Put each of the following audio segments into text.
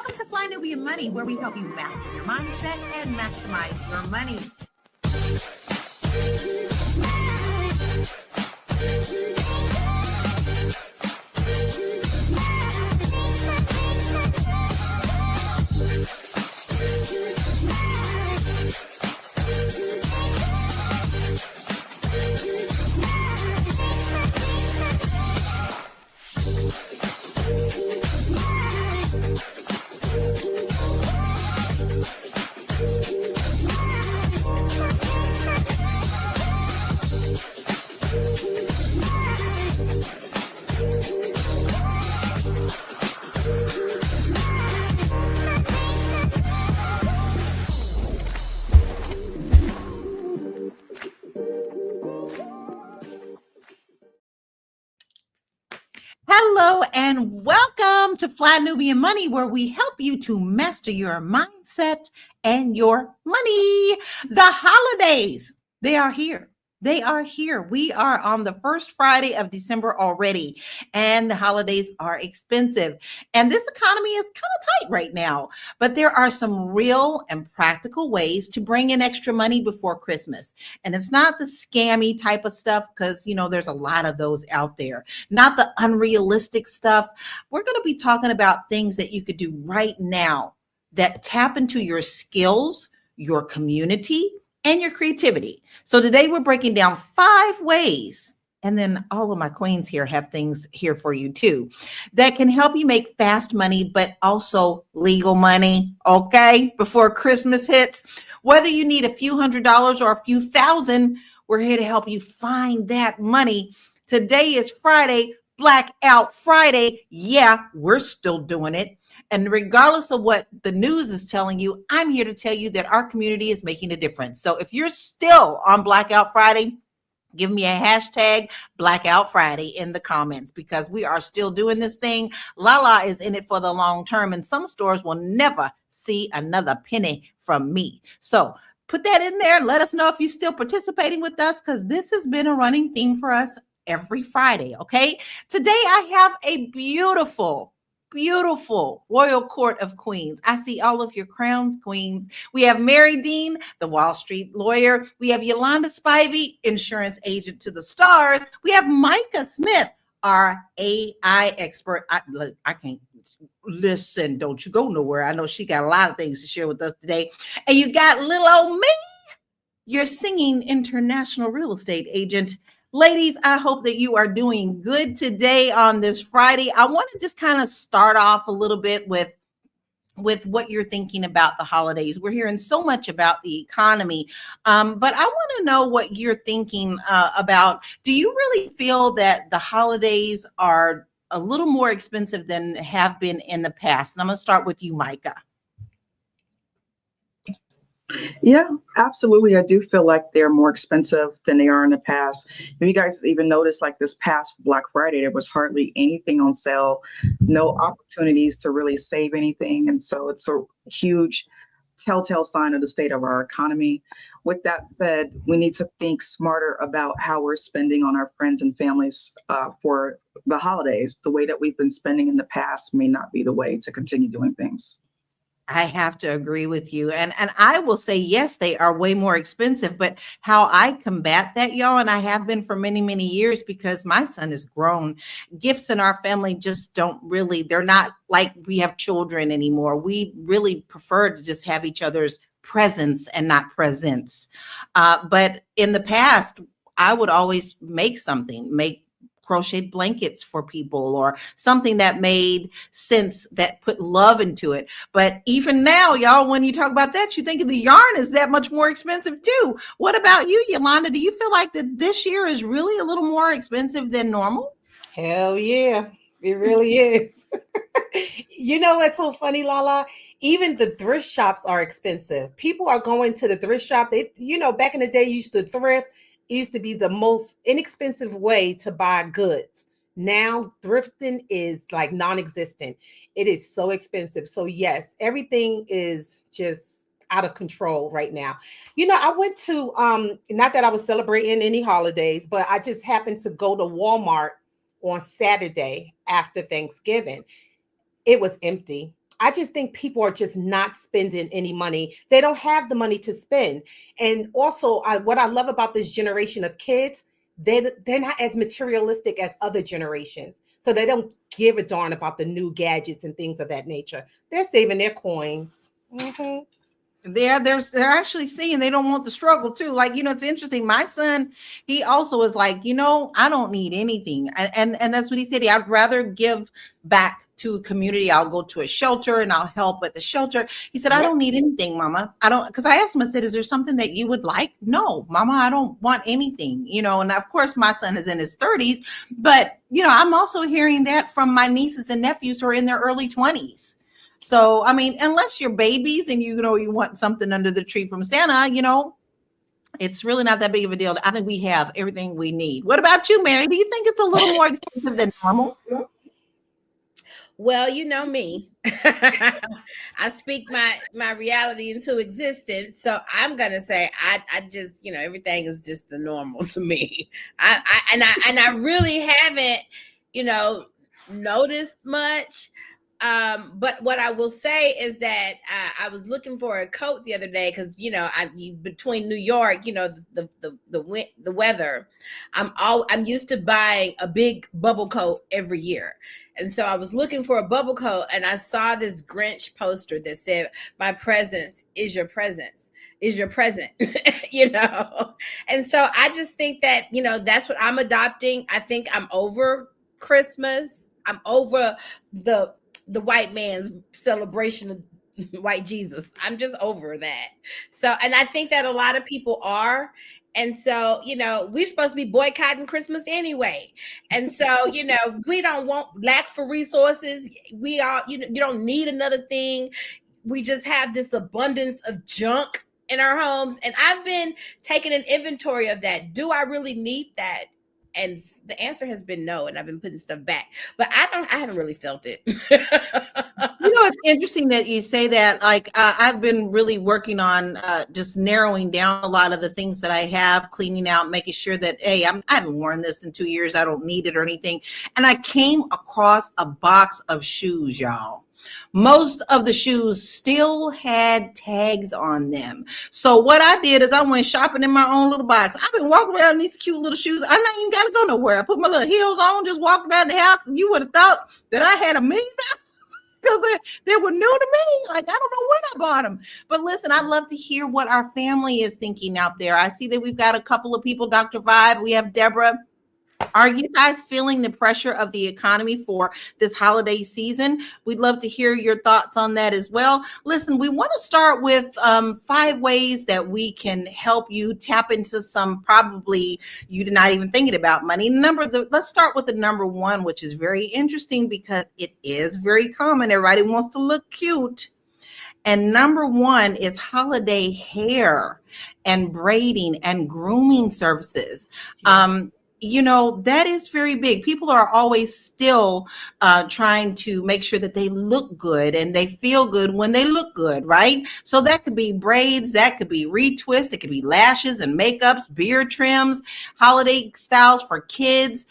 Welcome to Fly Nubian Money, where we help you master your mindset and maximize your money. Hello and welcome to Fly Nubian Money, where we help you to master your mindset and your money. The holidays, they are here. They are here. We are on the first Friday of December already, and the holidays are expensive. And this economy is kind of tight right now, but there are some real and practical ways to bring in extra money before Christmas. And it's not the scammy type of stuff because, there's a lot of those out there, not the unrealistic stuff. We're going to be talking about things that you could do right now that tap into your skills, your community, and your creativity. So today we're breaking down 5 ways, and then all of my queens here have things here for you too, that can help you make fast money, but also legal money, okay, before Christmas hits. Whether you need a few $100s or a few thousand, we're here to help you find that money. Today is Friday, Blackout Friday. Yeah, we're still doing it. And regardless of what the news is telling you, I'm here to tell you that our community is making a difference. So if you're still on Blackout Friday, give me a hashtag Blackout Friday in the comments, because we are still doing this thing. Lala is in it for the long term, and some stores will never see another penny from me. So put that in there and let us know if you're still participating with us, because this has been a running theme for us every Friday, okay? Today I have a beautiful royal court of queens. I see all of your crowns, queens. We have Mary Dean, the Wall Street lawyer. We have Yolanda Spivey, insurance agent to the stars. We have Micah Smith, our AI expert. I can't listen. Don't you go nowhere. I know she got a lot of things to share with us today. And you got little old me, your singing international real estate agent. Ladies, I hope that you are doing good today on this Friday. I want to just kind of start off a little bit with what you're thinking about the holidays. We're hearing so much about the economy, but I want to know what you're thinking about. Do you really feel that the holidays are a little more expensive than have been in the past? And I'm going to start with you, Micah. Yeah, absolutely. I do feel like they're more expensive than they are in the past. If you guys even noticed, like this past Black Friday, there was hardly anything on sale, no opportunities to really save anything. And so it's a huge telltale sign of the state of our economy. With that said, we need to think smarter about how we're spending on our friends and families for the holidays. The way that we've been spending in the past may not be the way to continue doing things. I have to agree with you. And I will say, yes, they are way more expensive, but how I combat that, y'all, and I have been for many, many years, because my son is grown. Gifts in our family just don't really, they're not like we have children anymore. We really prefer to just have each other's presence and not presents. But in the past, I would always make crocheted blankets for people, or something that made sense, that put love into it. But even now, y'all, when you talk about that, you think the yarn is that much more expensive too. What about you, Yolanda? Do you feel like that this year is really a little more expensive than normal? Hell yeah, it really is. You know what's so funny, Lala? Even the thrift shops are expensive. People are going to the thrift shop. Back in the day, you used to thrift. It used to be the most inexpensive way to buy goods. Now, thrifting is like non-existent. It is so expensive. So yes, everything is just out of control right now. I went to, not that I was celebrating any holidays, but I just happened to go to Walmart on Saturday after Thanksgiving. It was empty. I just think people are just not spending any money. They don't have the money to spend. And also, what I love about this generation of kids, they're not as materialistic as other generations. So they don't give a darn about the new gadgets and things of that nature. They're saving their coins. Mhm. They're actually seeing they don't want the struggle too. Like, it's interesting. My son, he also is like, I don't need anything. And that's what he said. I'd rather give back to a community. I'll go to a shelter and I'll help at the shelter. He said, I Yep. don't need anything, mama. I don't, because I asked him, I said, is there something that you would like? No, mama, I don't want anything, and of course my son is in his 30s, but I'm also hearing that from my nieces and nephews who are in their early 20s. So, I mean, unless you're babies and you want something under the tree from Santa, it's really not that big of a deal. I think we have everything we need. What about you, Mary? Do you think it's a little more expensive than normal? Well, you know me. I speak my reality into existence. So I'm gonna say I just, everything is just the normal to me. I really haven't, noticed much. But what I will say is that I was looking for a coat the other day because between New York, the weather, I'm used to buying a big bubble coat every year, and so I was looking for a bubble coat, and I saw this Grinch poster that said, "My presence is your presence." Is your present, and so I just think that that's what I'm adopting. I think I'm over Christmas. I'm over the white man's celebration of white Jesus. I'm just over that. So, and I think that a lot of people are. And so, we're supposed to be boycotting Christmas anyway. And so, we don't want lack for resources. We are, you don't need another thing. We just have this abundance of junk in our homes. And I've been taking an inventory of that. Do I really need that? And the answer has been no, and I've been putting stuff back, but I haven't really felt it. It's interesting that you say that. Like, I've been really working on just narrowing down a lot of the things that I have, cleaning out, making sure that, hey, I haven't worn this in 2 years. I don't need it or anything. And I came across a box of shoes, y'all. Most of the shoes still had tags on them. So what I did is I went shopping in my own little box. I've been walking around in these cute little shoes. I not even got to go nowhere. I put my little heels on, just walk around the house, and you would have thought that I had $1 million because they were new to me. Like, I don't know when I bought them. But listen, I'd love to hear what our family is thinking out there. I see that we've got a couple of people, Dr. Vibe, we have Deborah. Are you guys feeling the pressure of the economy for this holiday season? We'd love to hear your thoughts on that as well. Listen, we want to start with 5 ways that we can help you tap into some probably you're not even thinking about money. Let's start with the number 1, which is very interesting because it is very common. Everybody wants to look cute. And number 1 is holiday hair and braiding and grooming services. That is very big. People are always still trying to make sure that they look good and they feel good when they look good, right? So that could be braids, that could be retwists, it could be lashes and makeups, beard trims, holiday styles for kids.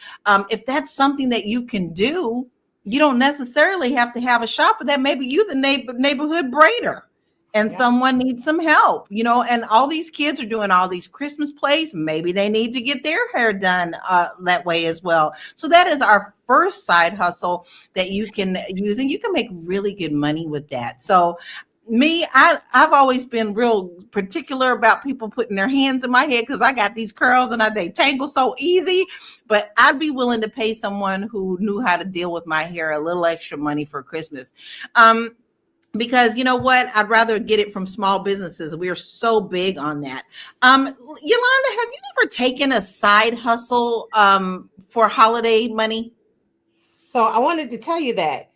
If that's something that you can do, you don't necessarily have to have a shop for that. Maybe you the neighborhood braider. And someone needs some help, and all these kids are doing all these Christmas plays. Maybe they need to get their hair done that way as well. So that is our first side hustle that you can use, and you can make really good money with that. So I've always been real particular about people putting their hands in my head because I got these curls and they tangle so easy. But I'd be willing to pay someone who knew how to deal with my hair a little extra money for Christmas. Because you know what? I'd rather get it from small businesses. We are so big on that. Yolanda, have you ever taken a side hustle for holiday money? So I wanted to tell you that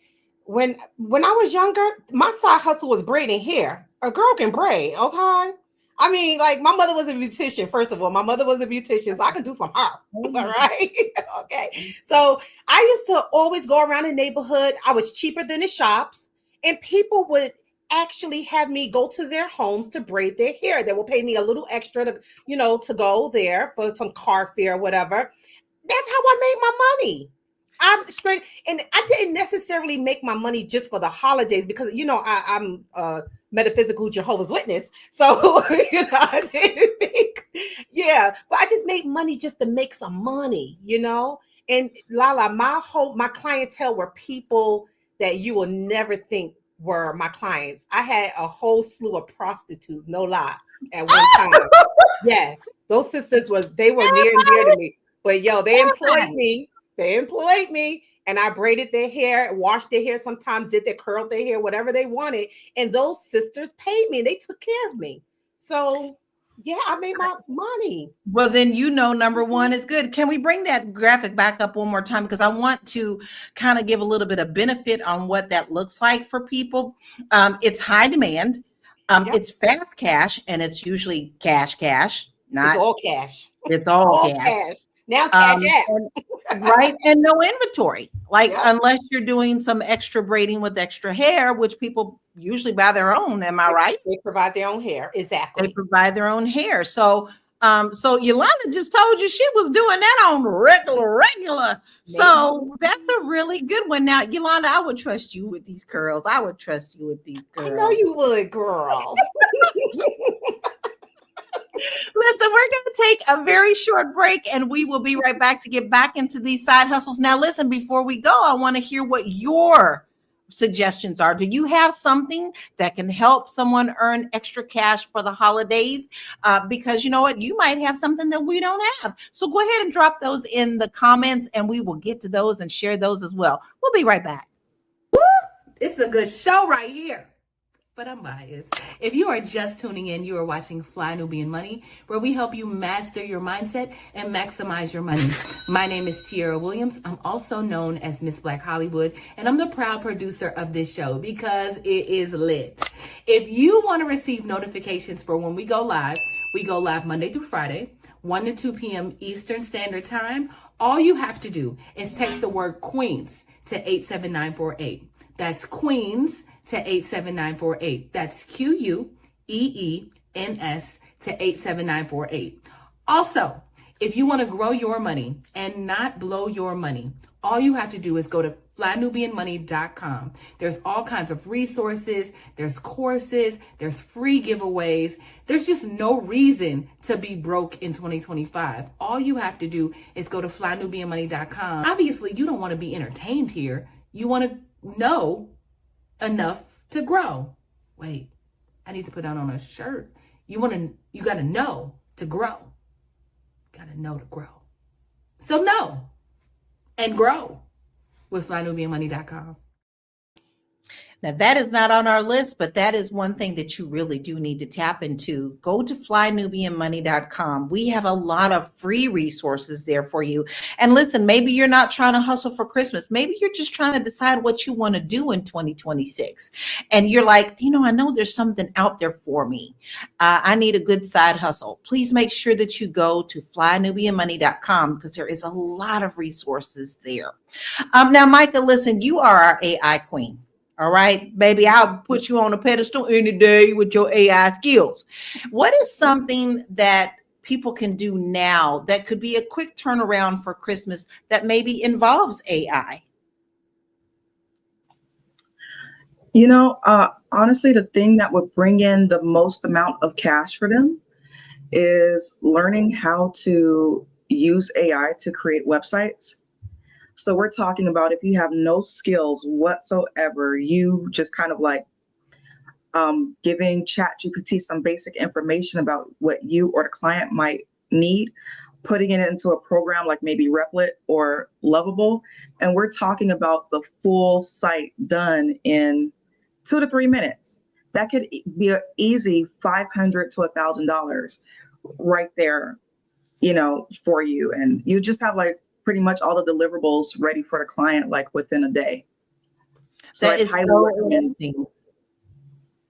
when I was younger, my side hustle was braiding hair. A girl can braid, okay? I mean, like, my mother was a beautician. First of all, my mother was a beautician, so I can do some hair. All right. Okay. So I used to always go around the neighborhood. I was cheaper than the shops, and people would actually have me go to their homes to braid their hair. They will pay me a little extra to go there for some car fare or whatever. That's how I made my money. I'm straight, and I didn't necessarily make my money just for the holidays because I'm a metaphysical Jehovah's Witness, so I didn't make, yeah, but I just made money just to make some money, And Lala, my clientele were people that you will never think were my clients. I had a whole slew of prostitutes, no lie, at one time. Yes, those sisters were near and dear to me. But they employed me. They employed me, and I braided their hair, washed their hair, sometimes curled their hair, whatever they wanted. And those sisters paid me. They took care of me. So yeah, I made my money. Well, then number one is good. Can we bring that graphic back up one more time? Because I want to kind of give a little bit of benefit on what that looks like for people. It's high demand. It's fast cash, and it's usually cash. Not it's all cash. It's all cash. Now cash right? And no inventory. Unless you're doing some extra braiding with extra hair, which people usually buy their own. Am I right? They provide their own hair. Exactly. They provide their own hair. So Yolanda just told you she was doing that on regular. Maybe. So that's a really good one. Now, Yolanda, I would trust you with these curls. I I know you would, girl. Listen, we're going to take a very short break, and we will be right back to get back into these side hustles. Now, listen, before we go, I want to hear what your suggestions are. Do you have something that can help someone earn extra cash for the holidays? Because you know what? You might have something that we don't have. So go ahead and drop those in the comments, and we will get to those and share those as well. We'll be right back. Woo! It's a good show right here. But I'm biased. If you are just tuning in, you are watching Fly Nubian Money, where we help you master your mindset and maximize your money. My name is Tiara Williams. I'm also known as Miss Black Hollywood, and I'm the proud producer of this show because it is lit. If you want to receive notifications for when we go live Monday through Friday, 1 to 2 p.m. Eastern Standard Time. All you have to do is text the word Queens to 87948. That's Queens to 87948. That's QUEENS to 87948. Also, if you want to grow your money and not blow your money, all you have to do is go to flynubianmoney.com. There's all kinds of resources, there's courses, there's free giveaways. There's just no reason to be broke in 2025. All you have to do is go to flynubianmoney.com. Obviously, you don't want to be entertained here. You want to know enough to grow. Wait, I need to put that on a shirt. You got to know to grow. Got to know to grow. So know and grow with flynubianmoney.com. Now, that is not on our list, but that is one thing that you really do need to tap into. Go to flynubianmoney.com. We have a lot of free resources there for you. And listen, maybe you're not trying to hustle for Christmas. Maybe you're just trying to decide what you want to do in 2026. And you're like, I know there's something out there for me. I need a good side hustle. Please make sure that you go to flynubianmoney.com because there is a lot of resources there. Now, Micah, listen, you are our AI queen. All right, baby, I'll put you on a pedestal any day with your AI skills. What is something that people can do now that could be a quick turnaround for Christmas that maybe involves AI? Honestly, the thing that would bring in the most amount of cash for them is learning how to use AI to create websites. So we're talking about if you have no skills whatsoever, you just kind of like giving ChatGPT some basic information about what you or the client might need, putting it into a program like maybe Replit or Lovable. And we're talking about the full site done in 2 to 3 minutes. That could be an easy $500 to $1,000 right there, for you. And you just have pretty much all the deliverables ready for the client, within a day. So that is so interesting.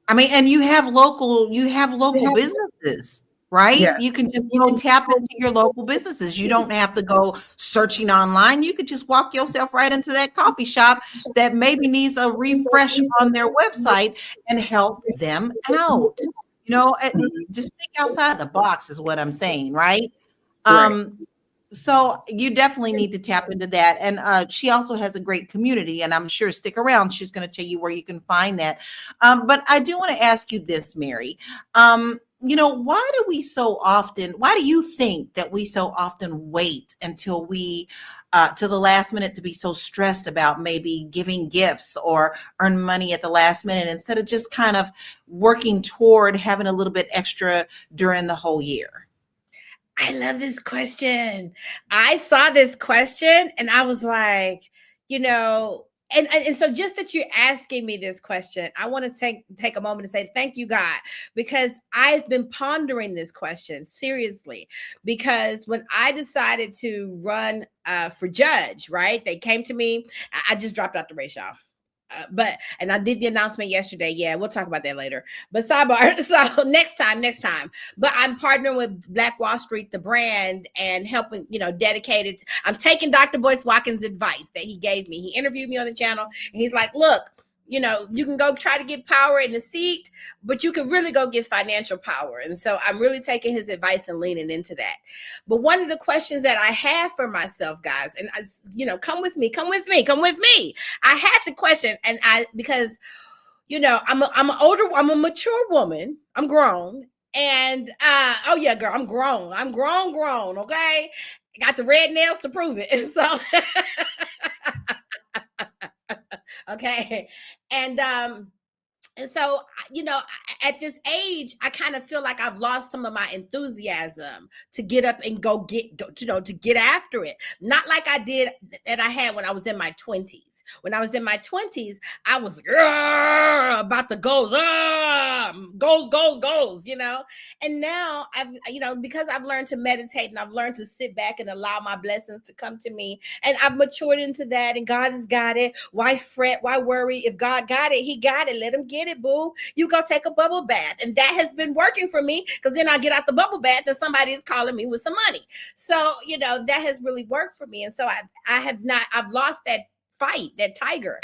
I mean, and you have local businesses, right? Yes. You can just tap into your local businesses. You don't have to go searching online. You could just walk yourself right into that coffee shop that maybe needs a refresh on their website and help them out. Just think outside the box is what I'm saying, right? So you definitely need to tap into that. And she also has a great community, and I'm sure stick around. She's going to tell you where you can find that. But I do want to ask you this, Mary. Why do we so often, why do you think that we so often wait until to the last minute to be so stressed about maybe giving gifts or earn money at the last minute instead of just kind of working toward having a little bit extra during the whole year? I love this question. I saw this question and I was like, you know, and so just that you're asking me this question, I want to take a moment to say thank you, God, because I've been pondering this question seriously. Because when I decided to run for judge, right? They came to me. I just dropped out the race, y'all. And I did the announcement yesterday. Yeah, we'll talk about that later. But sidebar, so next time. But I'm partnering with Black Wall Street, the brand, and helping, dedicated. I'm taking Dr. Boyce Watkins' advice that he gave me. He interviewed me on the channel, and he's like, look, you can go try to get power in the seat, but you can really go get financial power. And so I'm really taking his advice and leaning into that. But one of the questions that I have for myself, guys, and come with me. I had the question, and because I'm a mature woman. I'm grown. And oh yeah, girl, I'm grown. Okay. Got the red nails to prove it. And so okay. And so, at this age, I kind of feel like I've lost some of my enthusiasm to get up and to get after it. Not like I did that I had when I was in my 20s. When I was in my 20s, I was about the goals, goals, And now because I've learned to meditate and I've learned to sit back and allow my blessings to come to me, and I've matured into that, and God has got it. Why fret? Why worry? If God got it, he got it. Let him get it, boo. You go take a bubble bath. And that has been working for me, because then I get out the bubble bath and somebody is calling me with some money. So, that has really worked for me. And so I've lost that fight, that tiger.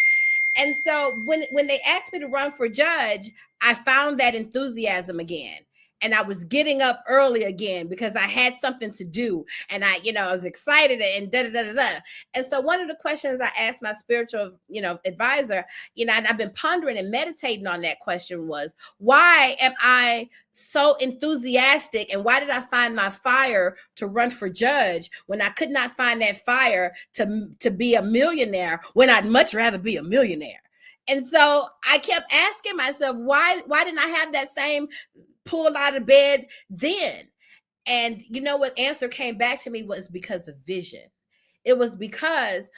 And so when they asked me to run for judge, I found that enthusiasm again. And I was getting up early again because I had something to do. And I was excited and da-da-da-da-da. And so one of the questions I asked my spiritual, advisor, and I've been pondering and meditating on that question was, why am I so enthusiastic, and why did I find my fire to run for judge when I could not find that fire to be a millionaire, when I'd much rather be a millionaire? And so I kept asking myself, why didn't I have that same pull out of bed then? And what answer came back to me was because of vision. It was because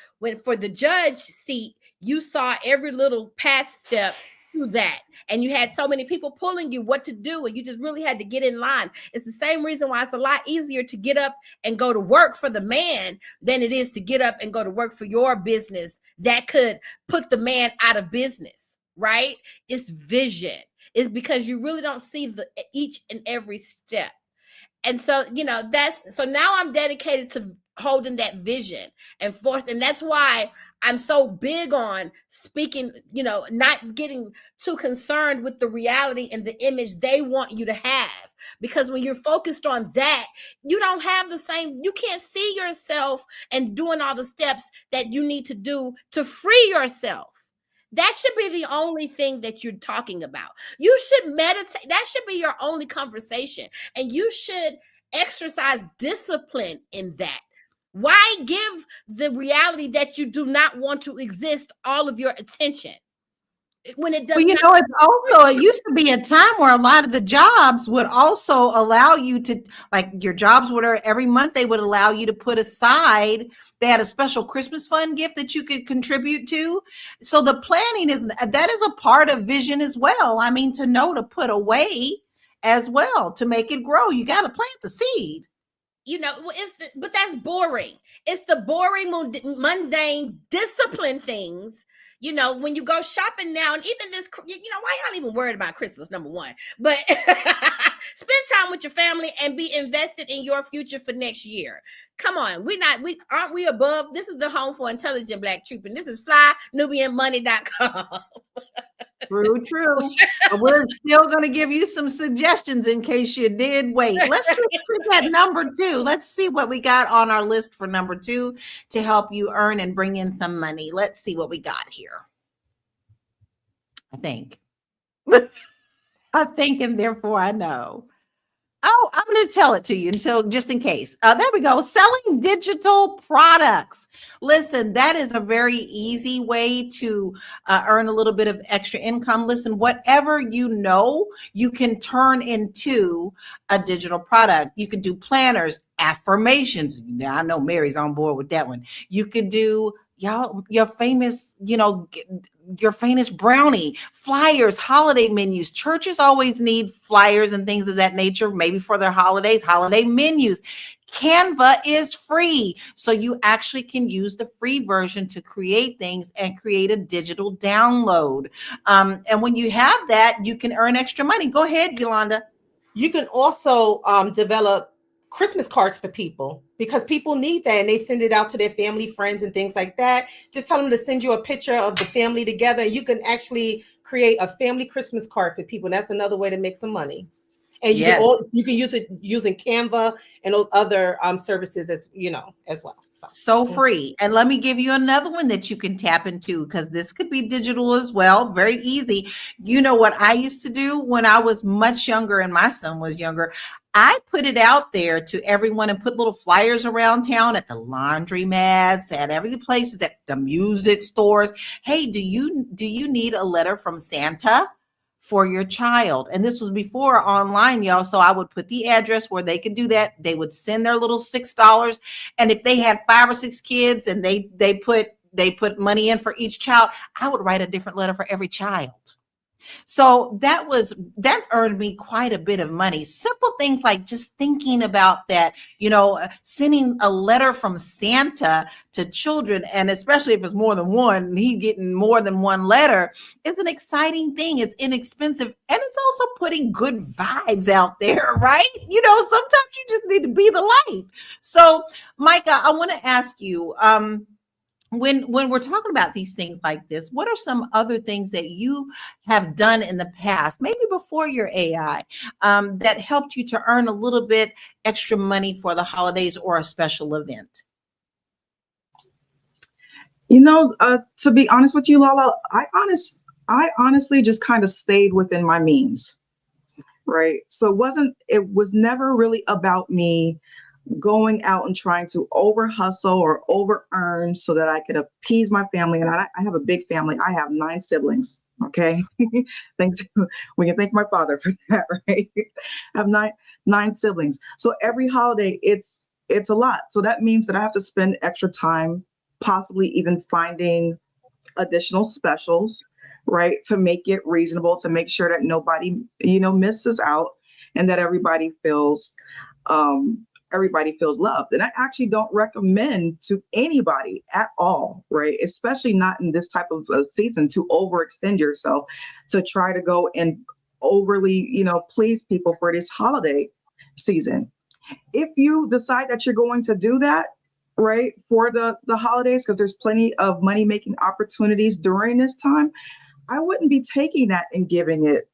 for the judge seat, you saw every little path step to that, and you had so many people pulling you what to do, and you just really had to get in line. It's the same reason why it's a lot easier to get up and go to work for the man than it is to get up and go to work for your business that could put the man out of business, right? It's vision. It's because you really don't see each and every step. And so, so now I'm dedicated to holding that vision and force. And that's why I'm so big on speaking, not getting too concerned with the reality and the image they want you to have. Because when you're focused on that, you don't have you can't see yourself and doing all the steps that you need to do to free yourself. That should be the only thing that you're talking about. You should meditate. That should be your only conversation. And you should exercise discipline in that. Why give the reality that you do not want to exist all of your attention when it does Well, it's also, it used to be a time where a lot of the jobs would also allow you to, like, your jobs would, every month they would allow you to put aside, they had a special Christmas fund gift that you could contribute to. So the planning that is a part of vision as well. I mean, to know to put away as well to make it grow. You got to plant the seed. But that's boring. It's the boring, mundane discipline things. When you go shopping now, and even this, why y'all even worried about Christmas, number one, but spend time with your family and be invested in your future for next year. Come on. Aren't we above? This is the home for intelligent Black troop, and this is flynubianmoney.com. True. But we're still going to give you some suggestions in case you did wait. Let's just look at number 2. Let's see what we got on our list for number 2 to help you earn and bring in some money. Let's see what we got here. I think. And therefore I know. Oh, I'm going to tell it to you until just in case. There we go. Selling digital products. Listen, that is a very easy way to earn a little bit of extra income. Listen, whatever you can turn into a digital product. You can do planners, affirmations. Now, I know Mary's on board with that one. You could do your famous, your famous brownie, flyers, holiday menus. Churches always need flyers and things of that nature, maybe for their holidays, holiday menus. Canva is free. So you actually can use the free version to create things and create a digital download. And when you have that, you can earn extra money. Go ahead, Yolanda. You can also develop Christmas cards for people because people need that and they send it out to their family, friends, and things like that. Just tell them to send you a picture of the family together. You can actually create a family Christmas card for people. That's another way to make some money. And you can use it using Canva and those other services as well. So free. And let me give you another one that you can tap into because this could be digital as well. Very easy. You know what I used to do when I was much younger and my son was younger? I put it out there to everyone and put little flyers around town at the laundromats, at every places, at the music stores. Hey, do you need a letter from Santa for your child? And this was before online, y'all. So I would put the address where they could do that. They would send their little $6. And if they had 5 or 6 kids and they put money in for each child, I would write a different letter for every child. So that earned me quite a bit of money. Simple things like just thinking about that, sending a letter from Santa to children, and especially if it's more than one, and he's getting more than one letter, is an exciting thing. It's inexpensive, and it's also putting good vibes out there, right? Sometimes you just need to be the light. So, Micah, I want to ask you, when we're talking about these things like this, what are some other things that you have done in the past, maybe before your AI, that helped you to earn a little bit extra money for the holidays or a special event? To be honest with you, Lala, I honestly just kind of stayed within my means, right? So it was never really about me going out and trying to over hustle or over earn so that I could appease my family. And I have a big family. I have 9 siblings. Okay. We can thank my father for that, right? I have nine siblings. So every holiday it's a lot. So that means that I have to spend extra time, possibly even finding additional specials, right? To make it reasonable, to make sure that nobody, misses out and that everybody feels loved. And I actually don't recommend to anybody at all, right? Especially not in this type of season, to overextend yourself, to try to go and overly, please people for this holiday season. If you decide that you're going to do that, right, for the holidays, because there's plenty of money making opportunities during this time, I wouldn't be taking that and giving it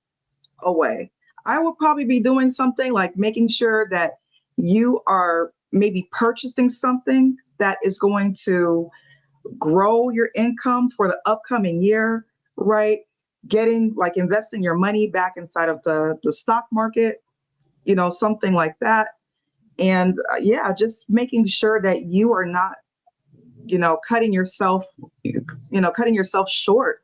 away. I would probably be doing something like making sure that you are maybe purchasing something that is going to grow your income for the upcoming year, right? Investing your money back inside of the stock market, something like that. And just making sure that you are not, cutting yourself short,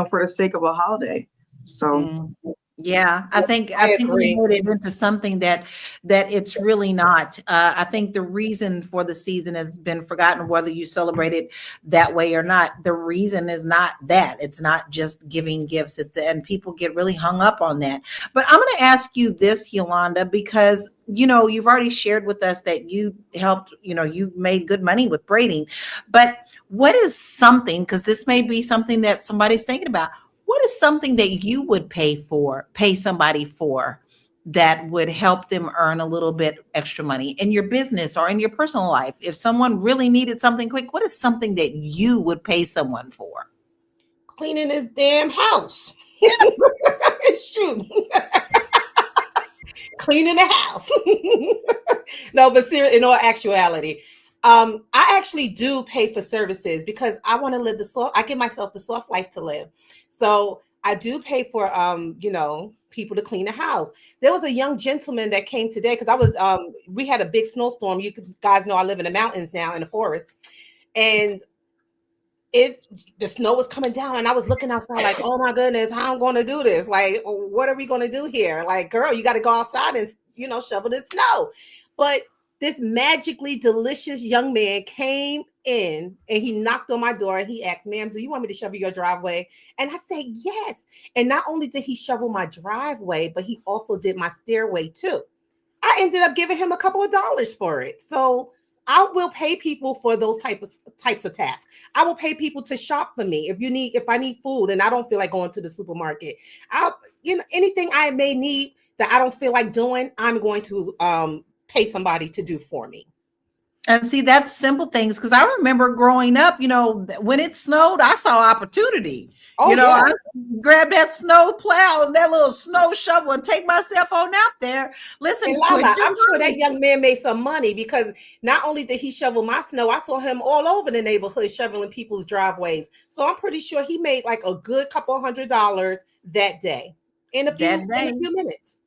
for the sake of a holiday. So. Yeah, I think we made it into something that it's really not. I think the reason for the season has been forgotten, whether you celebrate it that way or not. The reason is not that. It's not just giving gifts, and people get really hung up on that. But I'm going to ask you this, Yolanda, because you've already shared with us that you helped, you made good money with braiding. But what is something, because this may be something that somebody's thinking about, what is something that you would pay somebody for that would help them earn a little bit extra money in your business or in your personal life? If someone really needed something quick, what is something that you would pay someone for? cleaning his damn house. Shoot. Cleaning the house. No, but in all actuality, I actually do pay for services because I want to live I give myself the soft life to live. So I do pay for people to clean the house. There was a young gentleman that came today because we had a big snowstorm. Guys know I live in the mountains now, in the forest, and the snow was coming down, and I was looking outside like, oh my goodness, how I'm going to do this? Like, what are we going to do here? Like, girl, you got to go outside and shovel the snow. But this magically delicious young man came in and he knocked on my door and he asked, ma'am, do you want me to shovel your driveway? And I said, yes. And not only did he shovel my driveway, but he also did my stairway too. I ended up giving him a couple of dollars for it. So I will pay people for those types of tasks. I will pay people to shop for me. If I need food and I don't feel like going to the supermarket, anything I may need that I don't feel like doing, I'm going to pay somebody to do for me. And see, that's simple things. Because I remember growing up, when it snowed, I saw opportunity. Oh, I grab that snow plow and that little snow shovel and take myself on out there. Listen, Lala, I'm sure that young man made some money because not only did he shovel my snow, I saw him all over the neighborhood shoveling people's driveways. So I'm pretty sure he made like a good couple $100 that day in a few minutes.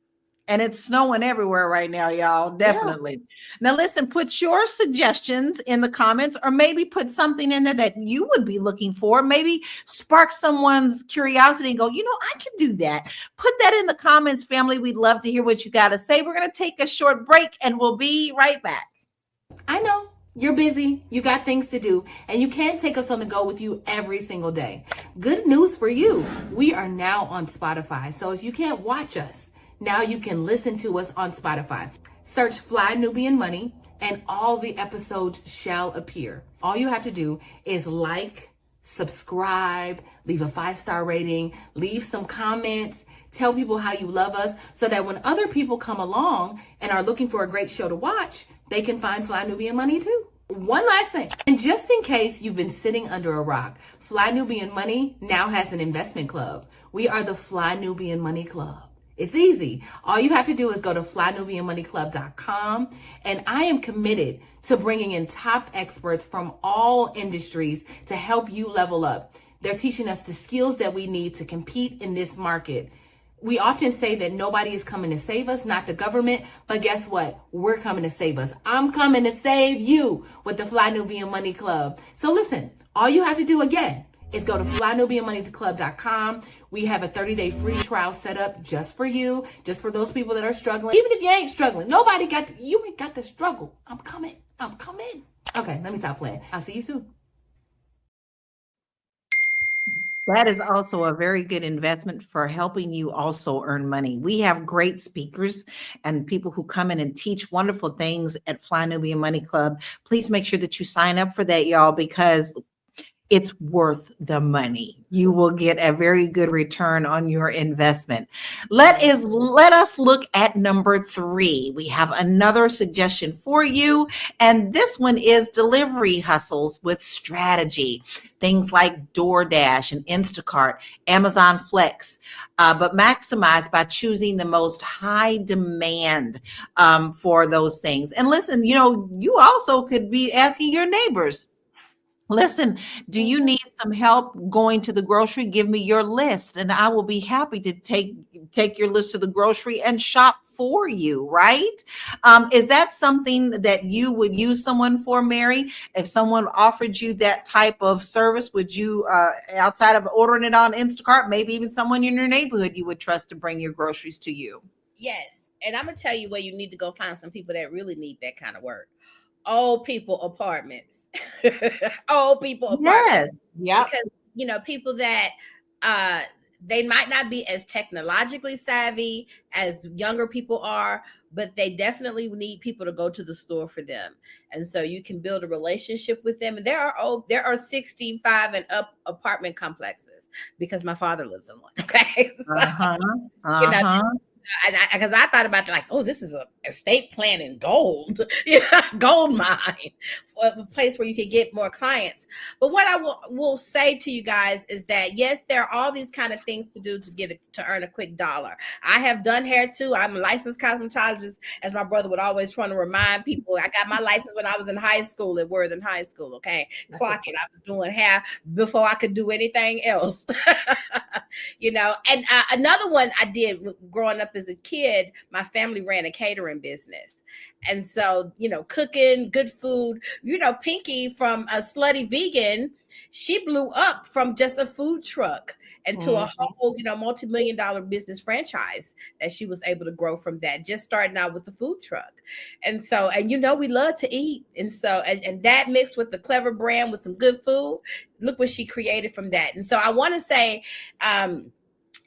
And it's snowing everywhere right now, y'all. Definitely. Yeah. Now, listen, put your suggestions in the comments, or maybe put something in there that you would be looking for. Maybe spark someone's curiosity and go, I can do that. Put that in the comments, family. We'd love to hear what you got to say. We're going to take a short break and we'll be right back. I know you're busy. You got things to do, and you can't take us on the go with you every single day. Good news for you. We are now on Spotify. So if you can't watch us, now you can listen to us on Spotify. Search Fly Nubian Money and all the episodes shall appear. All you have to do is like, subscribe, leave a 5-star rating, leave some comments, tell people how you love us so that when other people come along and are looking for a great show to watch, they can find Fly Nubian Money too. One last thing, and just in case you've been sitting under a rock, Fly Nubian Money now has an investment club. We are the Fly Nubian Money Club. It's easy. All you have to do is go to flynubianmoneyclub.com, and I am committed to bringing in top experts from all industries to help you level up. They're teaching us the skills that we need to compete in this market. We often say that nobody is coming to save us, not the government, but guess what? We're coming to save us. I'm coming to save you with the Fly Nubian Money Club. So listen, all you have to do again is go to flynubianmoneyclub.com. We have a 30-day free trial set up just for you, just for those people that are struggling. Even if you ain't struggling, you ain't got to struggle. I'm coming. Okay, let me stop playing. I'll see you soon. That is also a very good investment for helping you also earn money. We have great speakers and people who come in and teach wonderful things at Fly Nubian Money Club. Please make sure that you sign up for that, y'all, because it's worth the money. You will get a very good return on your investment. Let us look at number 3. We have another suggestion for you, and this one is delivery hustles with strategy. Things like DoorDash and Instacart, Amazon Flex, but maximize by choosing the most high demand for those things. And listen, you also could be asking your neighbors, listen, do you need some help going to the grocery? Give me your list and I will be happy to take your list to the grocery and shop for you, right? Is that something that you would use someone for, Mary? If someone offered you that type of service, would you, outside of ordering it on Instacart, maybe even someone in your neighborhood you would trust to bring your groceries to you? Yes. And I'm going to tell you where you need to go find some people that really need that kind of work. Old people apartments. Old people apartments. Yes. Because people that they might not be as technologically savvy as younger people are, but they definitely need people to go to the store for them. And so you can build a relationship with them. And there are 65 and up apartment complexes because my father lives in one. Okay. So, because I thought about like, oh, this is a estate planning gold, gold mine, for a place where you can get more clients. But what I will say to you guys is that yes, there are all these kind of things to do to earn a quick dollar. I have done hair too. I'm a licensed cosmetologist, as my brother would always try to remind people. I got my license when I was in high school at Worthing High School. Okay, clock it. I was doing hair before I could do anything else. And another one I did growing up as a kid, my family ran a catering business. And so, cooking good food, Pinky from a slutty vegan, she blew up from just a food truck into a whole, multi-million-dollar business franchise that she was able to grow from that, just starting out with the food truck. And so, we love to eat. And so, and that mixed with the clever brand with some good food, look what she created from that. And so I want to say,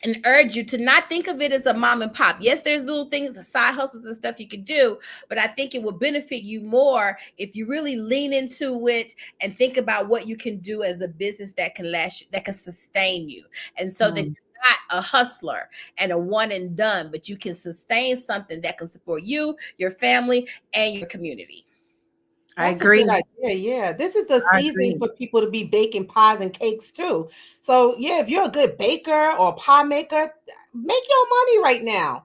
and urge you to not think of it as a mom and pop. Yes, there's little things, side hustles and stuff you can do, but I think it will benefit you more if you really lean into it and think about what you can do as a business that can that can sustain you. And so that you're not a hustler and a one and done, but you can sustain something that can support you, your family, and your community. That's I agree. a good idea. Yeah. This is the season for people to be baking pies and cakes too. So yeah, if you're a good baker or pie maker, make your money right now.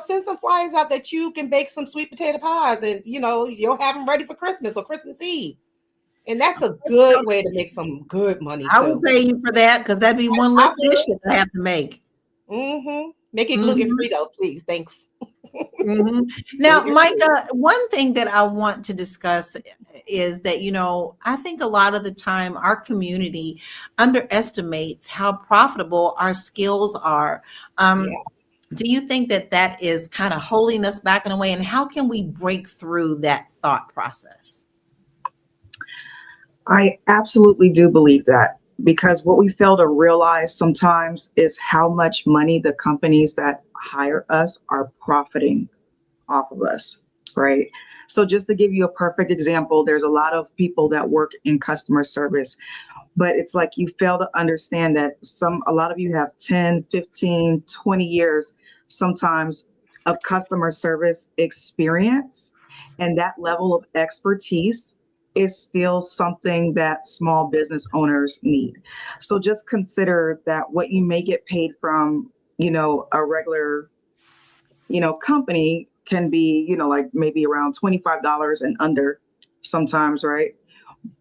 Send some flyers out that you can bake some sweet potato pies and you'll have them ready for Christmas or Christmas Eve. And that's a good way to make some good money too. I will pay you for that because that'd be one less dish that I have to make. Make it gluten-free though, please. Thanks. Now, Micah, one thing that I want to discuss is that, I think a lot of the time our community underestimates how profitable our skills are. Do you think that is kind of holding us back in a way? And how can we break through that thought process? I absolutely do believe that, because what we fail to realize sometimes is how much money the companies that hire us are profiting off of us, right? So just to give you a perfect example, there's a lot of people that work in customer service, but it's like you fail to understand that a lot of you have 10, 15, 20 years sometimes of customer service experience, and that level of expertise is still something that small business owners need. So just consider that what you may get paid from, a regular, company can be, like maybe around $25 and under sometimes, right?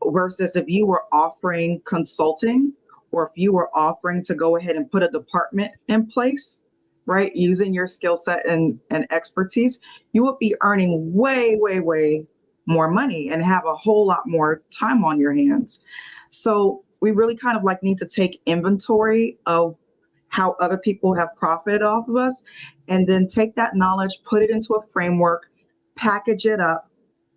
Versus if you were offering consulting, or if you were offering to go ahead and put a department in place, right? Using your skill set and expertise, you would be earning way, way, way more money and have a whole lot more time on your hands. So we really kind of need to take inventory of how other people have profited off of us, and then take that knowledge, put it into a framework, package it up,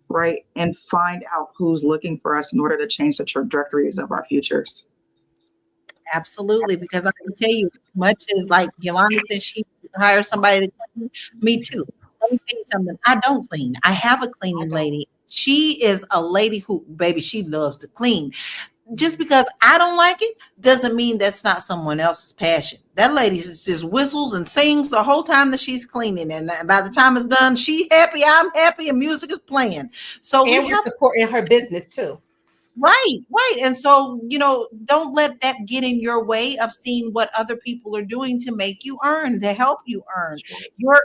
right? And find out who's looking for us in order to change the trajectories of our futures. Absolutely, because I can tell you, as much as like Yolanda said, she hired somebody to clean. Me too. Let me tell you something. I don't clean. I have a cleaning lady. She is a lady who, baby, she loves to clean. Just because I don't like it doesn't mean that's not someone else's passion. That lady just whistles and sings the whole time that she's cleaning, and by the time it's done, she's happy, I'm happy, and music is playing. So and we're supporting her business too. Right. And so, don't let that get in your way of seeing what other people are doing to make you earn, to help you earn.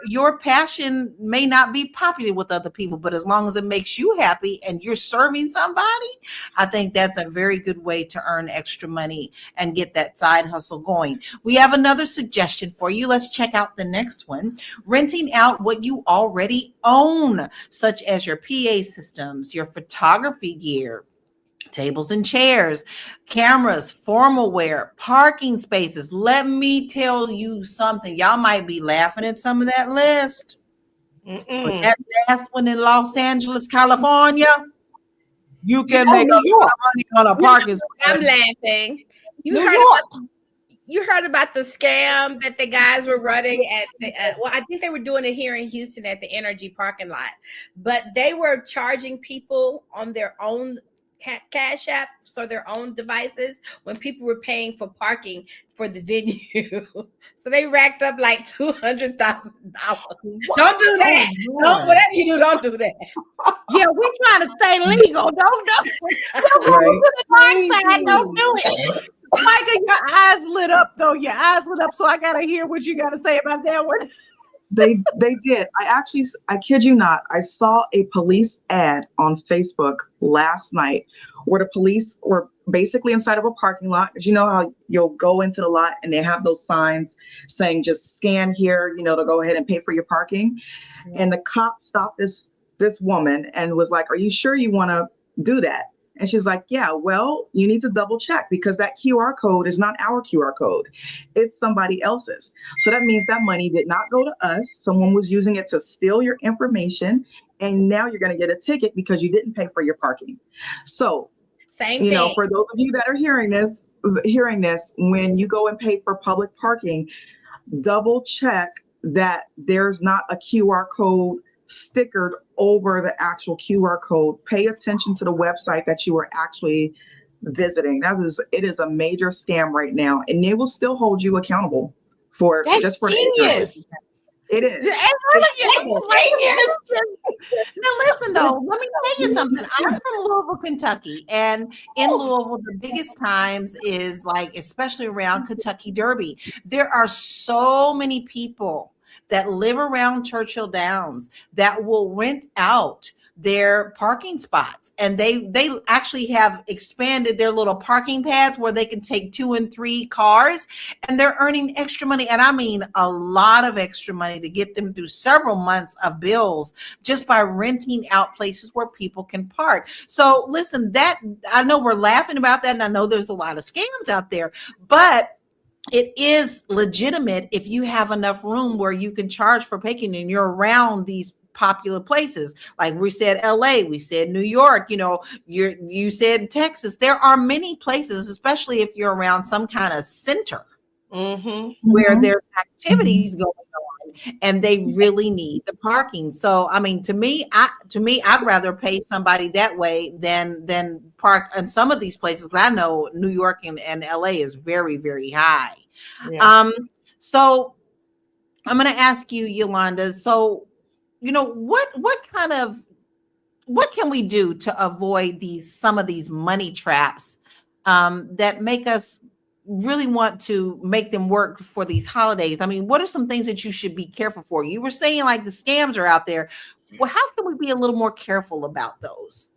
Your passion may not be popular with other people, but as long as it makes you happy and you're serving somebody, I think that's a very good way to earn extra money and get that side hustle going. We have another suggestion for you. Let's check out the next one. Renting out what you already own, such as your PA systems, your photography gear, tables and chairs, cameras, formal wear, parking spaces. Let me tell you something. Y'all might be laughing at some of that list. But that last one in Los Angeles, California, you can make a lot of money on a parking space. I'm laughing. You heard about the scam that the guys were running at I think they were doing it here in Houston at the Energy parking lot, but they were charging people on their own Cash apps or their own devices when people were paying for parking for the venue. So they racked up like $200,000. Don't do that. Oh, Don't, Lord. whatever you do, don't do that. Yeah, we're trying to stay legal. Don't do Right. the dark side. Don't do it. Micah, your eyes lit up though. Your eyes lit up. So I gotta hear what you gotta say about that one. They did. I kid you not, I saw a police ad on Facebook last night where the police were basically inside of a parking lot. As you know how you'll go into the lot and they have those signs saying just scan here, to go ahead and pay for your parking. And the cop stopped this woman and was like, "Are you sure you want to do that?" And she's like, "Yeah, well, you need to double check because that QR code is not our QR code. It's somebody else's. So that means that money did not go to us. Someone was using it to steal your information. And now you're going to get a ticket because you didn't pay for your parking." So, Same thing. for those of you that are hearing this, when you go and pay for public parking, double check that there's not a QR code stickered over the actual QR code. Pay attention to the website that you are actually visiting. It is a major scam right now, and they will still hold you accountable for That's just for genius. It is. Now listen though, let me tell you something. I'm from Louisville, Kentucky, and in Louisville, the biggest times is like, especially around Kentucky Derby. There are so many people that live around Churchill Downs that will rent out their parking spots, and they actually have expanded their little parking pads where they can take 2 and 3 cars, and they're earning extra money, and I mean a lot of extra money to get them through several months of bills just by renting out places where people can park. So listen, that I know we're laughing about that, and I know there's a lot of scams out there, but it is legitimate if you have enough room where you can charge for parking and you're around these popular places. Like we said LA, we said New York, you said Texas. There are many places, especially if you're around some kind of center where there's activities going on and they really need the parking. So I mean, to me, I'd rather pay somebody that way than park in some of these places. I know New York and LA is very, very high. Yeah. So I'm going to ask you, Yolanda, so what can we do to avoid some of these money traps that make us really want to make them work for these holidays? I mean, what are some things that you should be careful for? You were saying like the scams are out there. Well, how can we be a little more careful about those?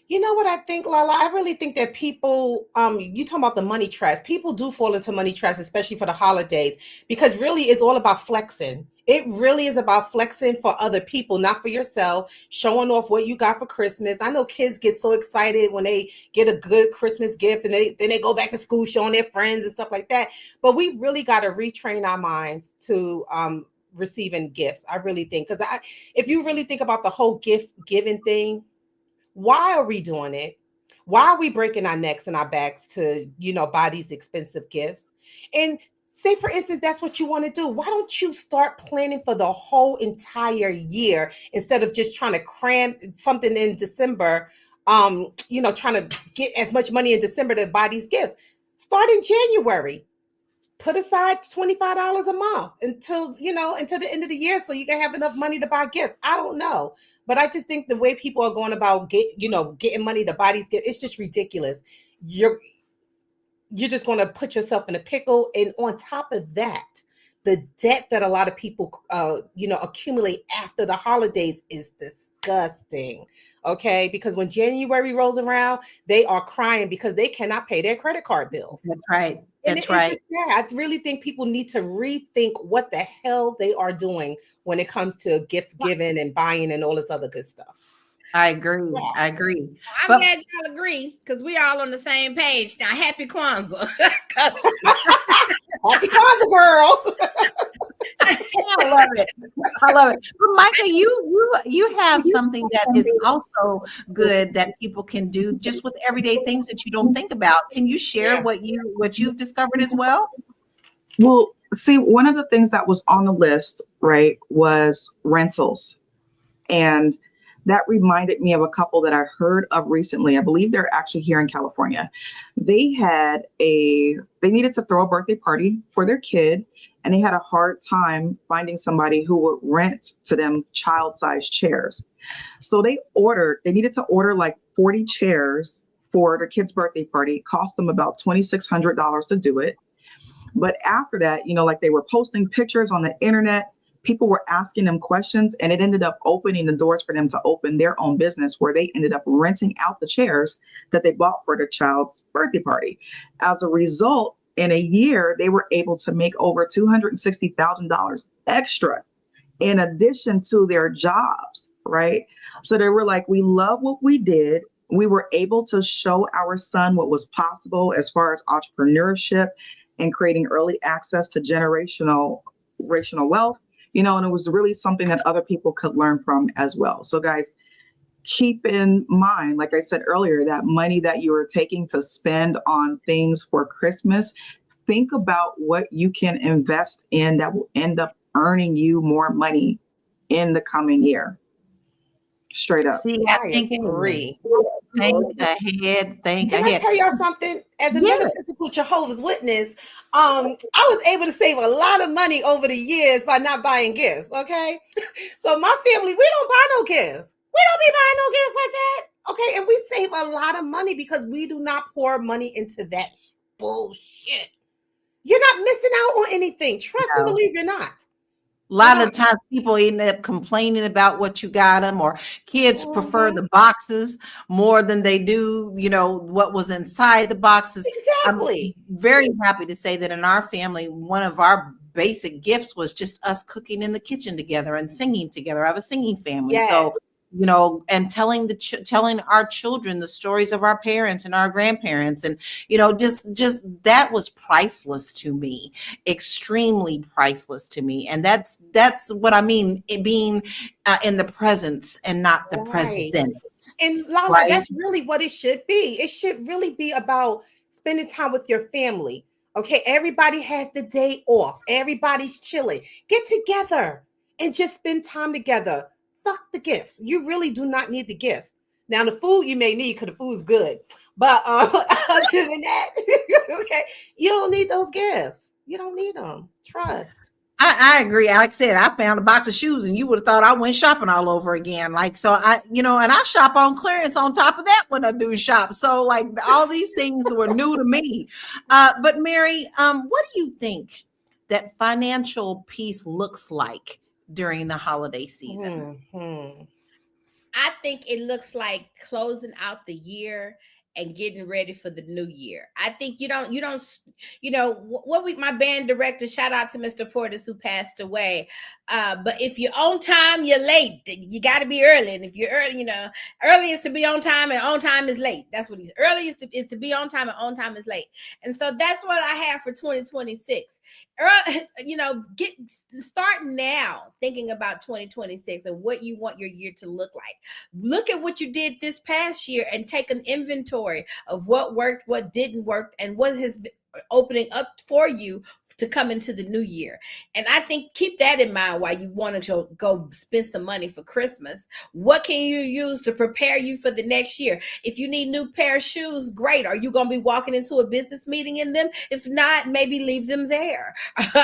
You know what I think, Lala? I really think that people, you talking about the money traps. People do fall into money traps, especially for the holidays, because really it's all about flexing. It really is about flexing for other people, not for yourself, showing off what you got for Christmas. I know kids get so excited when they get a good Christmas gift and then they go back to school showing their friends and stuff like that. But we've really got to retrain our minds to receiving gifts. I really think, because if you really think about the whole gift giving thing, why are we doing it? Why are we breaking our necks and our backs to, buy these expensive gifts? And say, for instance, that's what you want to do. Why don't you start planning for the whole entire year instead of just trying to cram something in December, trying to get as much money in December to buy these gifts? Start in January. Put aside $25 a month until the end of the year so you can have enough money to buy gifts. I don't know. But I just think the way people are going about getting money to buy these gifts, it's just ridiculous. You're just going to put yourself in a pickle. And on top of that, the debt that a lot of people, accumulate after the holidays is disgusting. Okay. Because when January rolls around, they are crying because they cannot pay their credit card bills. That's right. It's just I really think people need to rethink what the hell they are doing when it comes to gift giving and buying and all this other good stuff. I agree. I agree. I'm glad y'all agree because we all on the same page now. Happy Kwanzaa. Happy Kwanzaa, girl. I love it. But Micah, you have something that is also good that people can do just with everyday things that you don't think about. Can you share what you've discovered as well? Well, see, one of the things that was on the list, right, was rentals. And That reminded me of a couple that I heard of recently. I believe they're actually here in California. They needed to throw a birthday party for their kid, and they had a hard time finding somebody who would rent to them child-sized chairs. So they needed to order like 40 chairs for their kid's birthday party. It cost them about $2,600 to do it. But after that, like they were posting pictures on the internet, people were asking them questions, and it ended up opening the doors for them to open their own business where they ended up renting out the chairs that they bought for their child's birthday party. As a result, in a year, they were able to make over $260,000 extra in addition to their jobs, right? So they were like, we love what we did. We were able to show our son what was possible as far as entrepreneurship and creating early access to generational wealth, and it was really something that other people could learn from as well. So guys, keep in mind, like I said earlier, that money that you are taking to spend on things for Christmas, think about what you can invest in that will end up earning you more money in the coming year. Straight up. See, I I think agree. think ahead, think Can I ahead. tell y'all something? As a Yeah. metaphysical Jehovah's Witness, I was able to save a lot of money over the years by not buying gifts. Okay, so my family, we don't buy no gifts. We don't be buying no gifts like that. Okay, and we save a lot of money because we do not pour money into that bullshit. You're not missing out on anything. Trust and No. believe you're not. A lot of times people end up complaining about what you got them, or kids prefer the boxes more than they do, what was inside the boxes. Exactly. I'm very happy to say that in our family, one of our basic gifts was just us cooking in the kitchen together and singing together. I have a singing family. Yes. So, and telling our children the stories of our parents and our grandparents, and just that was priceless to me, extremely priceless to me. And that's what I mean, it being in the presence and not the Right. presence. And Lala, Right. that's really what it should be. It should really be about spending time with your family. Okay, everybody has the day off. Everybody's chilling. Get together and just spend time together. Fuck the gifts. You really do not need the gifts. Now, the food you may need because the food's good. But other than that, okay, you don't need those gifts. You don't need them. Trust. I agree. Like I said, I found a box of shoes and you would have thought I went shopping all over again. Like, so and I shop on clearance on top of that when I do shop. So like all these things were new to me. But Mary, what do you think that financial peace looks like during the holiday season? Mm-hmm. I think it looks like closing out the year and getting ready for the new year. I think my band director, shout out to Mr. Portis who passed away. But if you're on time, you're late. You got to be early. And if you're early, early is to be on time and on time is late. That's what he's early is to be on time and on time is late. And so that's what I have for 2026. Start now thinking about 2026 and what you want your year to look like. Look at what you did this past year and take an inventory of what worked, what didn't work, and what has been opening up for you to come into the new year. And I think keep that in mind while you want to go spend some money for Christmas. What can you use to prepare you for the next year? If you need new pair of shoes, great. Are you going to be walking into a business meeting in them? If not, maybe leave them there. And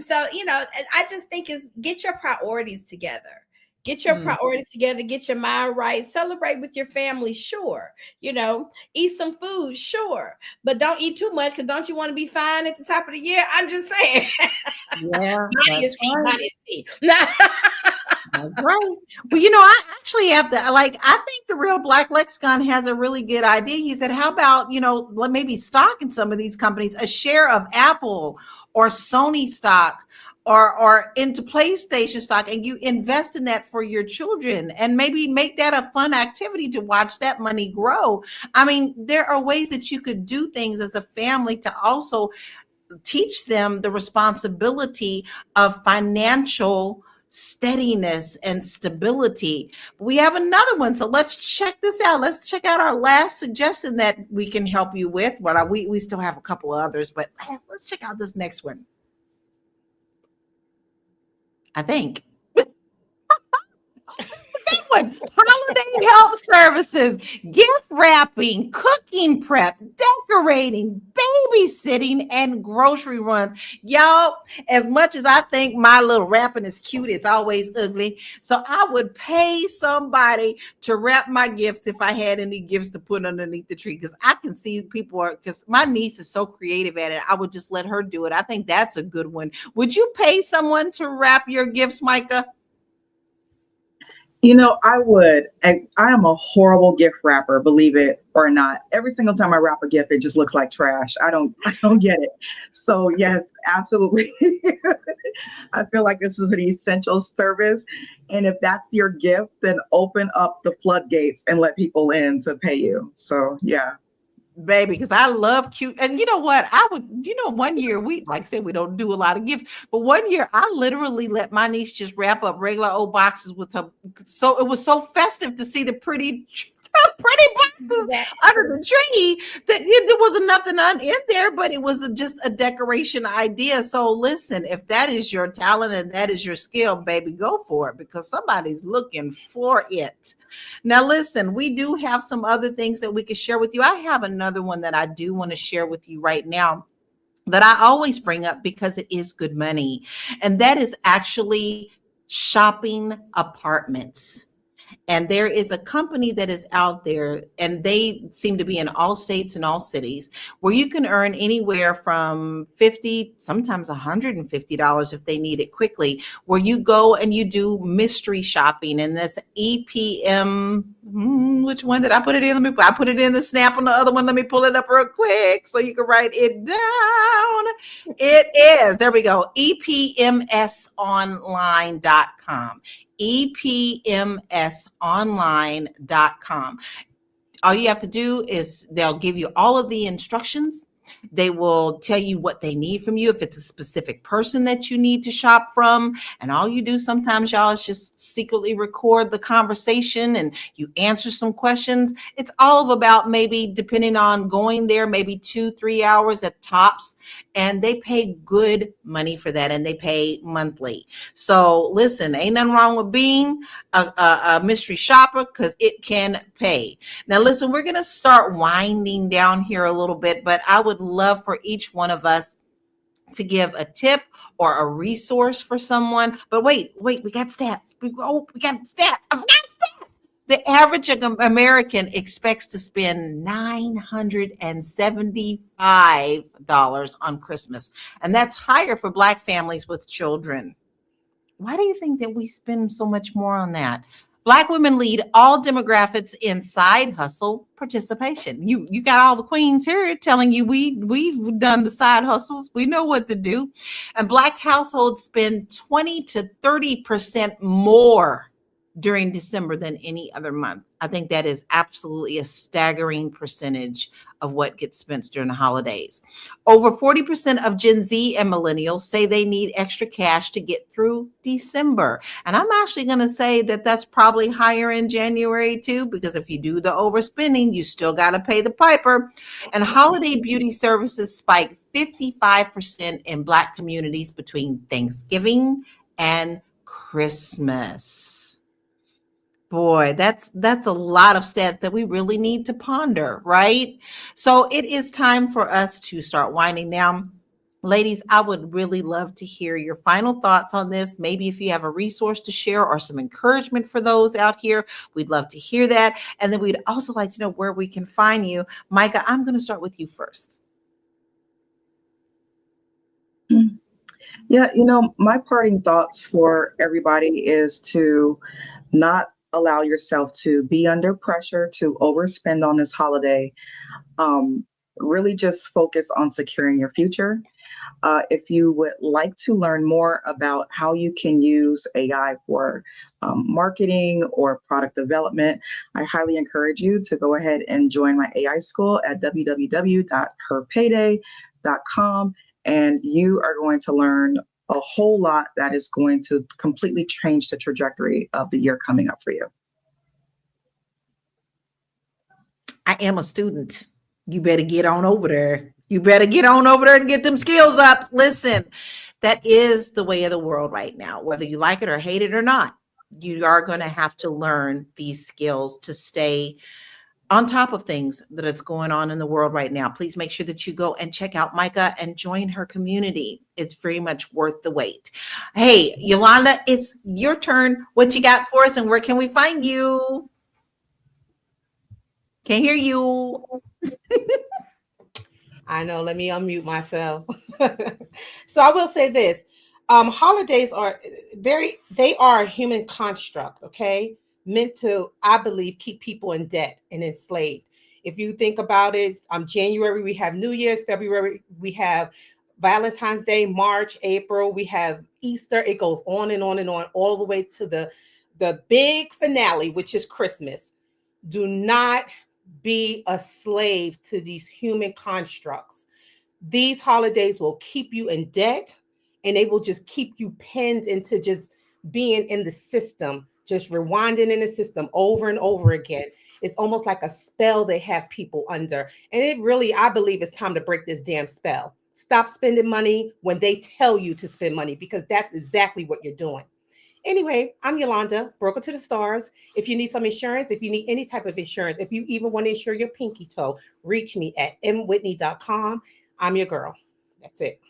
so, I just think get your priorities together. Get your priorities together, get your mind right, celebrate with your family, sure. Eat some food, sure. But don't eat too much because don't you want to be fine at the top of the year? I'm just saying. Yeah, Body is tea, body is tea. That's right. Well, I actually have I think the Real Black Lexicon has a really good idea. He said, how about, maybe stock in some of these companies, a share of Apple or Sony stock or into PlayStation stock, and you invest in that for your children and maybe make that a fun activity to watch that money grow. I mean, there are ways that you could do things as a family to also teach them the responsibility of financial steadiness and stability. We have another one, so let's check this out. Let's check out our last suggestion that we can help you with. Well, we still have a couple of others, but let's check out this next one. I think doing? Holiday help services, gift wrapping, cooking prep, decorating, babysitting, and grocery runs. Y'all, as much as I think my little wrapping is cute, it's always ugly. So I would pay somebody to wrap my gifts if I had any gifts to put underneath the tree, because I can see people are, because my niece is so creative at it. I would just let her do it. I think that's a good one. Would you pay someone to wrap your gifts, Micah? I would. I am a horrible gift wrapper, believe it or not. Every single time I wrap a gift, it just looks like trash. I don't get it. So yes, absolutely. I feel like this is an essential service. And if that's your gift, then open up the floodgates and let people in to pay you. So yeah. Baby, because I love cute. And you know what? One year like I said, we don't do a lot of gifts, but one year I literally let my niece just wrap up regular old boxes with her. So it was so festive to see the pretty boxes under the tree that there wasn't nothing in there, but it was just a decoration idea. So listen, if that is your talent and that is your skill, baby, go for it, because somebody's looking for it. Now, listen, we do have some other things that we could share with you. I have another one that I do want to share with you right now that I always bring up because it is good money. And that is actually shopping apartments. And there is a company that is out there, and they seem to be in all states and all cities, where you can earn anywhere from $50, sometimes $150 if they need it quickly, where you go and you do mystery shopping. And that's EPM. Which one did I put it in? I put it in the Snap on the other one. Let me pull it up real quick so you can write it down. It is, there we go, EPMSonline.com. EPMSonline.com. All you have to do is they'll give you all of the instructions. They will tell you what they need from you, if it's a specific person that you need to shop from. And all you do sometimes, y'all, is just secretly record the conversation and you answer some questions. It's all of about, maybe depending on going there, maybe 2-3 hours at tops. And they pay good money for that, and they pay monthly. So listen, ain't nothing wrong with being a mystery shopper, because it can pay. Now listen, we're going to start winding down here a little bit, but I would love for each one of us to give a tip or a resource for someone. But wait, we got stats. We got stats. I forgot stats. The average American expects to spend $975 on Christmas, and that's higher for Black families with children. Why do you think that we spend so much more on that? Black women lead all demographics in side hustle participation. You got all the queens here telling you we've done the side hustles. We know what to do. And Black households spend 20 to 30% more during December than any other month. I think that is absolutely a staggering percentage of what gets spent during the holidays. Over 40% of Gen Z and millennials say they need extra cash to get through December. And I'm actually going to say that that's probably higher in January too, because if you do the overspending, you still got to pay the piper. And holiday beauty services spiked 55% in Black communities between Thanksgiving and Christmas. Boy, that's a lot of stats that we really need to ponder, right? So it is time for us to start winding down. Ladies, I would really love to hear your final thoughts on this. Maybe if you have a resource to share or some encouragement for those out here, we'd love to hear that. And then we'd also like to know where we can find you. Micah, I'm going to start with you first. Yeah, my parting thoughts for everybody is to not allow yourself to be under pressure to overspend on this holiday. Really just focus on securing your future. If you would like to learn more about how you can use AI for marketing or product development, I highly encourage you to go ahead and join my AI school at www.herpayday.com. And you are going to learn a whole lot that is going to completely change the trajectory of the year coming up for you. I am a student. You better get on over there. You better get on over there and get them skills up. Listen, that is the way of the world right now, whether you like it or hate it or not. You are going to have to learn these skills to stay on top of things that is going on in the world right now. Please make sure that you go and check out Micah and join her community. It's very much worth the wait. Hey, Yolanda, it's your turn. What you got for us, and where can we find you? Can't hear you. I know. Let me unmute myself. So I will say this: holidays are they are a human construct. Okay, meant to, I believe, keep people in debt and enslaved. If you think about it, January we have New Year's, February we have Valentine's Day, March, April we have Easter. It goes on and on and on, all the way to the big finale, which is Christmas. Do not be a slave to these human constructs. These holidays will keep you in debt, and they will just keep you pinned into just being in the system, just rewinding in the system over and over again. It's almost like a spell they have people under. And it really, I believe it's time to break this damn spell. Stop spending money when they tell you to spend money, because that's exactly what you're doing. Anyway, I'm Yolanda, broker to the stars. If you need some insurance, if you need any type of insurance, if you even want to insure your pinky toe, reach me at mwhitney.com. I'm your girl. That's it.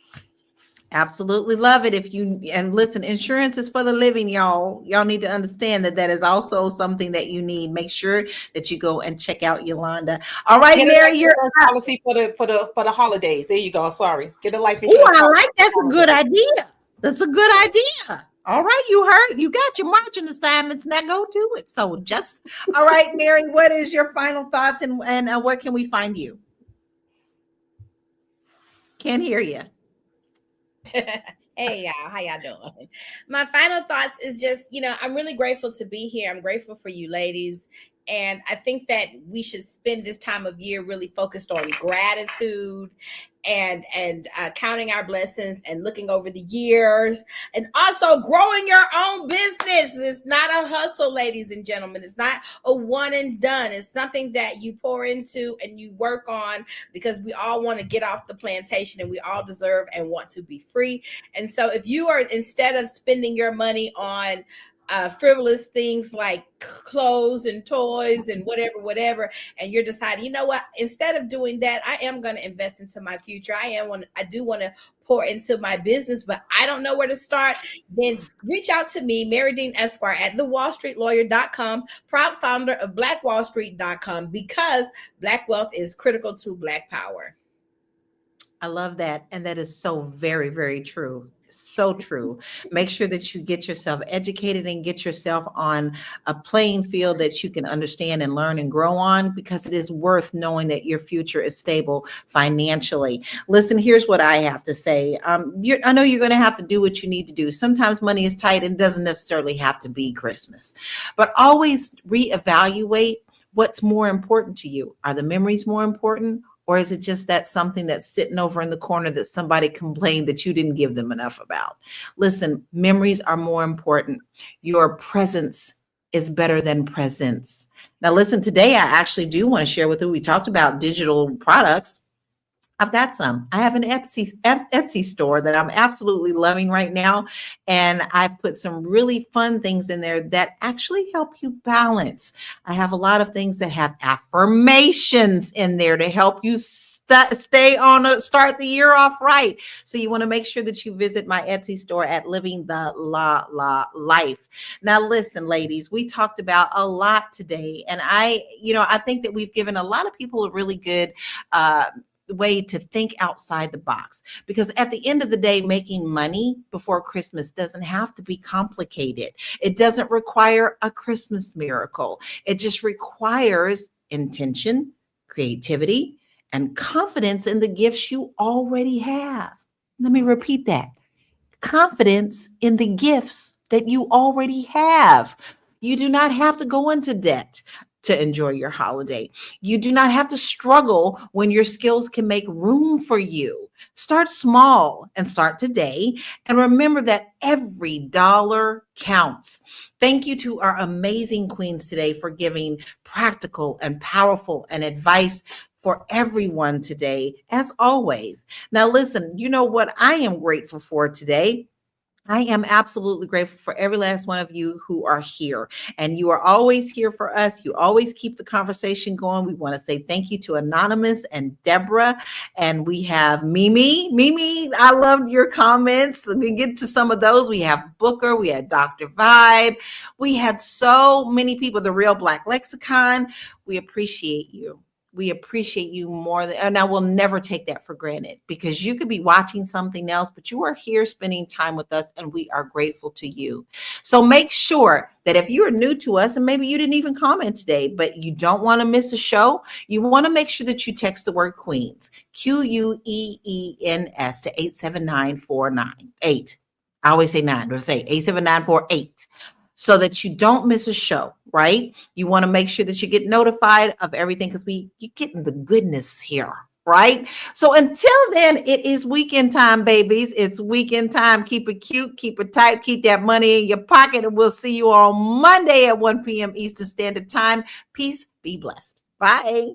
Absolutely love it. If you, and listen, insurance is for the living, y'all. Y'all need to understand that that is also something that you need. Make sure that you go and check out Yolanda. All right, Get a Mary, life you're insurance up. policy for the holidays. There you go. Sorry. Get a life Oh, insurance I policy. like that's a good idea. That's a good idea. All right, you got your marching assignments. Now go do it. So just all right, Mary, what is your final thoughts, and where can we find you? Can't hear you. Hey y'all, how y'all doing? My final thoughts is just, I'm really grateful to be here. I'm grateful for you ladies. And I think that we should spend this time of year really focused on gratitude and counting our blessings and looking over the years, and also growing your own business. It's not a hustle, ladies and gentlemen. It's not a one and done. It's something that you pour into and you work on, because we all want to get off the plantation, and we all deserve and want to be free. And so if you are, instead of spending your money on frivolous things like clothes and toys and whatever, and you're deciding, you know what, instead of doing that, I am going to invest into my future. I do want to pour into my business, but I don't know where to start. Then reach out to me, Mary Dean Esquire at thewallstreetlawyer.com, proud founder of blackwallstreet.com, because Black wealth is critical to Black power. I love that. And that is so very, very true. So true. Make sure that you get yourself educated and get yourself on a playing field that you can understand and learn and grow on, because it is worth knowing that your future is stable financially. Listen, here's what I have to say. I know you're going to have to do what you need to do. Sometimes money is tight and it doesn't necessarily have to be Christmas, but always reevaluate what's more important to you. Are the memories more important? Or is it just that something that's sitting over in the corner that somebody complained that you didn't give them enough about? Listen, memories are more important. Your presence is better than presence. Now, listen, today I actually do want to share with you, we talked about digital products. I've got some. I have an Etsy store that I'm absolutely loving right now. And I've put some really fun things in there that actually help you balance. I have a lot of things that have affirmations in there to help you start the year off right. So you want to make sure that you visit my Etsy store at Living the La Life. Now, listen, ladies, we talked about a lot today. And I think that we've given a lot of people a really good way to think outside the box, because at the end of the day, making money before Christmas doesn't have to be complicated. It doesn't require a Christmas miracle. It just requires intention, creativity, and confidence in the gifts you already have. Let me repeat that. Confidence in the gifts that you already have. You do not have to go into debt to enjoy your holiday. You do not have to struggle when your skills can make room for you. Start small and start today. And remember that every dollar counts. Thank you to our amazing queens today for giving practical and powerful and advice for everyone today, as always. Now, listen, you know what I am grateful for today? I am absolutely grateful for every last one of you who are here. And you are always here for us. You always keep the conversation going. We want to say thank you to Anonymous and Deborah. And we have Mimi. Mimi, I loved your comments. Let me get to some of those. We have Booker. We had Dr. Vibe. We had so many people, the Real Black Lexicon. We appreciate you. We appreciate you more than, and I will never take that for granted, because you could be watching something else, but you are here spending time with us, and we are grateful to you. So make sure that if you are new to us, and maybe you didn't even comment today, but you don't want to miss a show, you want to make sure that you text the word Queens, QUEENS, to 879-498. I always say 9, but I say 87948. So that you don't miss a show, right? You want to make sure that you get notified of everything, because you're getting the goodness here, right? So until then, it is weekend time, babies. It's weekend time. Keep it cute, keep it tight, keep that money in your pocket, and we'll see you on Monday at 1 p.m. Eastern Standard Time. Peace, be blessed. Bye.